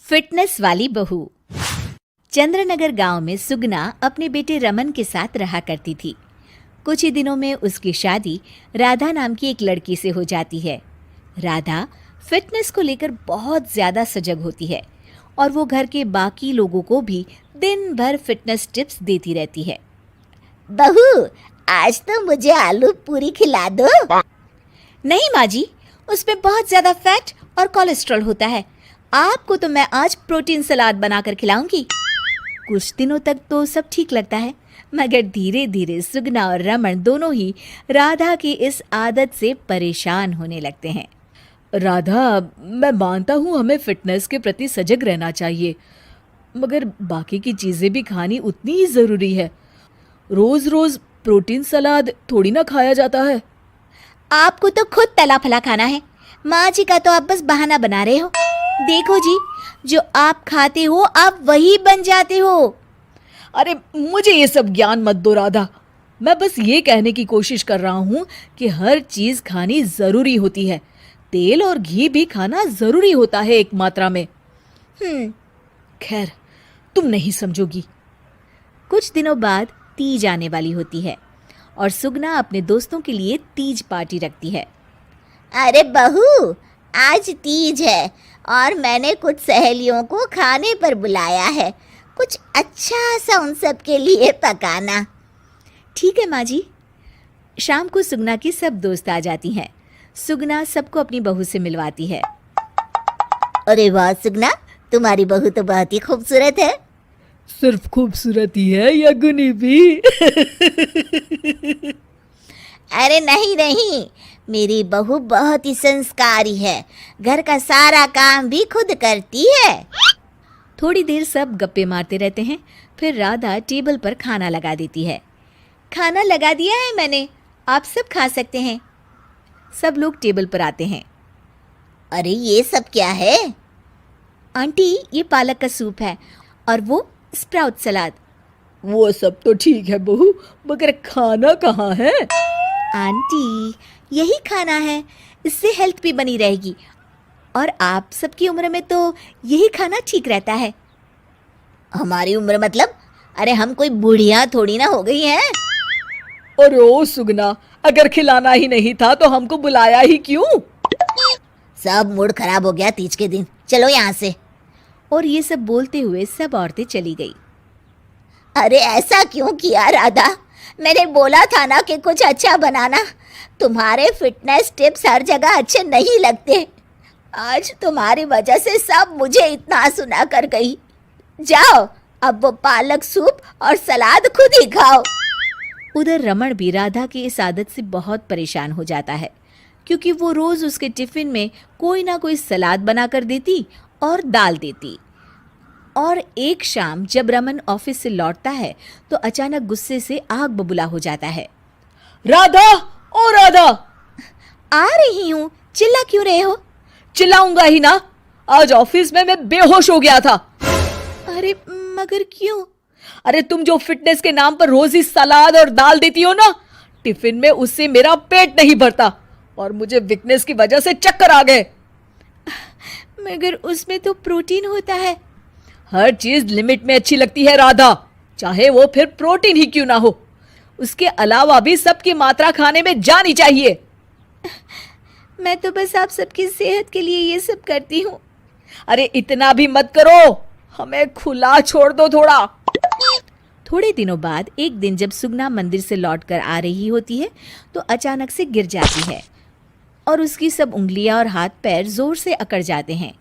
Fitness वाली बहू। चंद्रनगर गांव में सुगना अपने बेटे रमन के साथ रहा करती थी। कुछ ही दिनों में उसकी शादी राधा नाम की एक लड़की से हो जाती है। राधा फिटनेस को लेकर बहुत ज्यादा सजग होती है और वो घर के बाकी लोगों को भी दिन भर फिटनेस टिप्स देती रहती है। बहू, आज तो मुझे आलू पूरी खिला दो। नहीं माँ जी, उसमें बहुत ज्यादा फैट और कोलेस्ट्रॉल होता है। आपको तो मैं आज प्रोटीन सलाद बनाकर खिलाऊंगी। कुछ दिनों तक तो सब ठीक लगता है, मगर धीरे धीरे सुगना और रमन दोनों ही राधा की इस आदत से परेशान होने लगते हैं। राधा, मैं मानता हूँ हमें फिटनेस के प्रति सजग रहना चाहिए, मगर बाकी की चीज़ें भी खानी उतनी ही ज़रूरी है। रोज़ रोज़ प्रोटीन सलाद थोड़ी ना खाया जाता है। आपको तो खुद तला फला खाना है, माँ जी का तो आप बस बहाना बना रहे हो। देखो जी, जो आप खाते हो आप वही बन जाते हो। अरे मुझे ये सब ज्ञान मत दो राधा, मैं बस ये कहने की कोशिश कर रहा हूँ कि हर चीज़ खानी ज़रूरी होती है। तेल और घी भी खाना ज़रूरी होता है एक मात्रा में। खैर, तुम नहीं समझोगी। कुछ दिनों बाद तीज आने वाली होती है और सुगना अपने दोस्तों के लिए तीज पार्टी रखती है। अरे बहू, आज तीज है और मैंने कुछ सहेलियों को खाने पर बुलाया है। कुछ अच्छा सा उन सब के लिए पकाना। ठीक है माँ जी। शाम को सुगना की सब दोस्त आ जाती हैं। सुगना सबको अपनी बहू से मिलवाती है। अरे वाह सुगना, तुम्हारी बहू तो बहुत ही खूबसूरत है। सिर्फ खूबसूरत ही है या गुनी भी? अरे नहीं नहीं, मेरी बहू बहुत ही संस्कारी है। घर का सारा काम भी खुद करती है। थोड़ी देर सब गप्पे मारते रहते हैं। फिर राधा टेबल पर खाना लगा देती है। खाना लगा दिया है मैंने, आप सब खा सकते हैं। सब लोग टेबल पर आते हैं। अरे ये सब क्या है? आंटी, ये पालक का सूप है और वो स्प्राउट सलाद। वो सब तो ठीक है बहू, मगर खाना कहाँ है? आंटी, यही खाना है, इससे हेल्थ भी बनी रहेगी और आप सबकी उम्र में तो यही खाना ठीक रहता है। हमारी उम्र मतलब? अरे हम कोई बुढ़िया थोड़ी ना हो गई हैं। और ओ सुगना, अगर खिलाना ही नहीं था तो हमको बुलाया ही क्यों? सब मूड खराब हो गया तीज के दिन, चलो यहाँ से। और ये सब बोलते हुए सब औरतें चली गई। अरे ऐसा क्यों किया राधा? मैंने बोला था ना कि कुछ अच्छा बनाना। तुम्हारे फिटनेस टिप्स हर जगह अच्छे नहीं लगते। आज तुम्हारी वजह से सब मुझे इतना सुना कर गई। जाओ, अब वो पालक सूप और सलाद खुद ही खाओ। उधर रमन भी राधा की इस आदत से बहुत परेशान हो जाता है, क्योंकि वो रोज उसके टिफिन में कोई ना कोई सलाद बनाकर देती और दाल देती। और एक शाम जब रमन ऑफिस से लौटता है तो अचानक गुस्से से आग बबूला हो जाता है। राधा, ओ राधा! आ रही हूँ, चिल्ला क्यों रहे हो? चिल्लाऊंगा ही ना, आज ऑफिस में मैं बेहोश हो गया था। अरे मगर क्यों? अरे तुम जो फिटनेस के नाम पर रोज ही सलाद और दाल देती हो ना, टिफिन में उससे मेरा पेट नहीं भरता और मुझे वीकनेस की वजह से चक्कर आ गए। मगर उसमें तो प्रोटीन होता है। हर चीज लिमिट में अच्छी लगती है राधा, चाहे वो फिर प्रोटीन ही क्यों ना हो। उसके अलावा भी सबकी मात्रा खाने में जानी चाहिए। मैं तो बस आप सबकी सेहत के लिए ये सब करती हूँ। अरे इतना भी मत करो, हमें खुला छोड़ दो थोड़ा। थोड़े दिनों बाद एक दिन जब सुगना मंदिर से लौटकर आ रही होती है तो अचानक से गिर जाती है और उसकी सब उंगलियां और हाथ पैर जोर से अकड़ जाते हैं।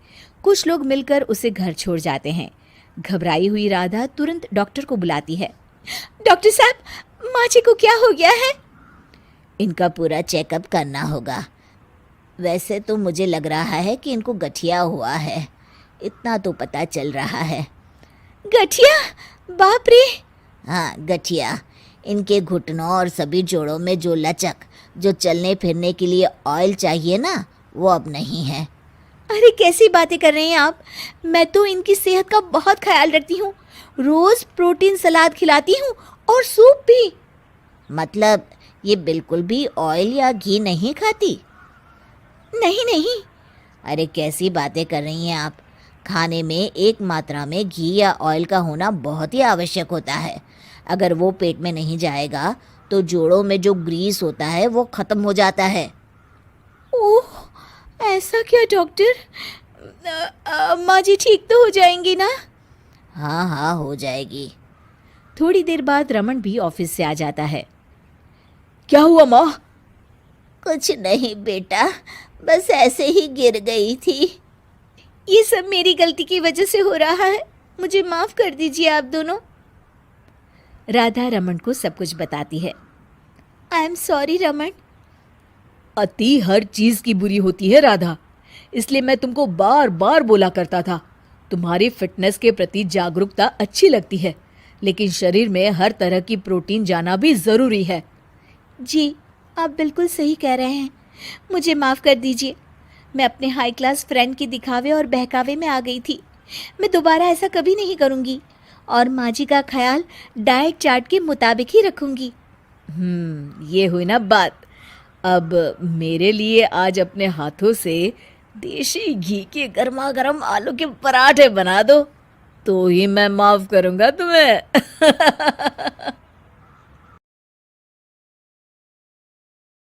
कुछ लोग मिलकर उसे घर छोड़ जाते हैं। घबराई हुई राधा तुरंत डॉक्टर को बुलाती है। डॉक्टर साहब, माँ जी को क्या हो गया है? इनका पूरा चेकअप करना होगा। वैसे तो मुझे लग रहा है कि इनको गठिया हुआ है, इतना तो पता चल रहा है। गठिया? बाप रे! हाँ, गठिया। इनके घुटनों और सभी जोड़ों में जो लचक, जो चलने फिरने के लिए ऑयल चाहिए ना, वो अब नहीं है। अरे कैसी बातें कर रहे हैं आप? मैं तो इनकी सेहत का बहुत ख्याल रखती हूँ, रोज प्रोटीन सलाद खिलाती हूँ और सूप भी। मतलब ये बिल्कुल भी ऑयल या घी नहीं खाती? नहीं नहीं। अरे कैसी बातें कर रही हैं आप? खाने में एक मात्रा में घी या ऑयल का होना बहुत ही आवश्यक होता है। अगर वो पेट में नहीं जाएगा तो जोड़ों में जो ग्रीस होता है वो खत्म हो जाता है। ओह, ऐसा क्या डॉक्टर? माँ जी ठीक तो हो जाएंगी ना? हाँ हाँ, हो जाएगी। थोड़ी देर बाद रमन भी ऑफिस से आ जाता है। क्या हुआ माँ? कुछ नहीं बेटा, बस ऐसे ही गिर गई थी। ये सब मेरी गलती की वजह से हो रहा है, मुझे माफ कर दीजिए आप दोनों। राधा रमन को सब कुछ बताती है। I am sorry Raman. अति हर चीज की बुरी होती है राधा, इसलिए मैं तुमको बार बार बोला करता था। तुम्हारी फिटनेस के प्रति जागरूकता अच्छी लगती है, लेकिन शरीर में हर तरह की प्रोटीन जाना भी जरूरी है। जी, आप बिल्कुल सही कह रहे हैं, मुझे माफ़ कर दीजिए। मैं अपने हाई क्लास फ्रेंड के दिखावे और बहकावे में आ गई थी। मैं दोबारा ऐसा कभी नहीं करूँगी और माँ जी का ख्याल डाइट चार्ट के मुताबिक ही रखूँगी। ये हुई ना बात। अब मेरे लिए आज अपने हाथों से देशी घी के गर्मा गर्म आलू के पराठे बना दो, तो ही मैं माफ करूंगा तुम्हें।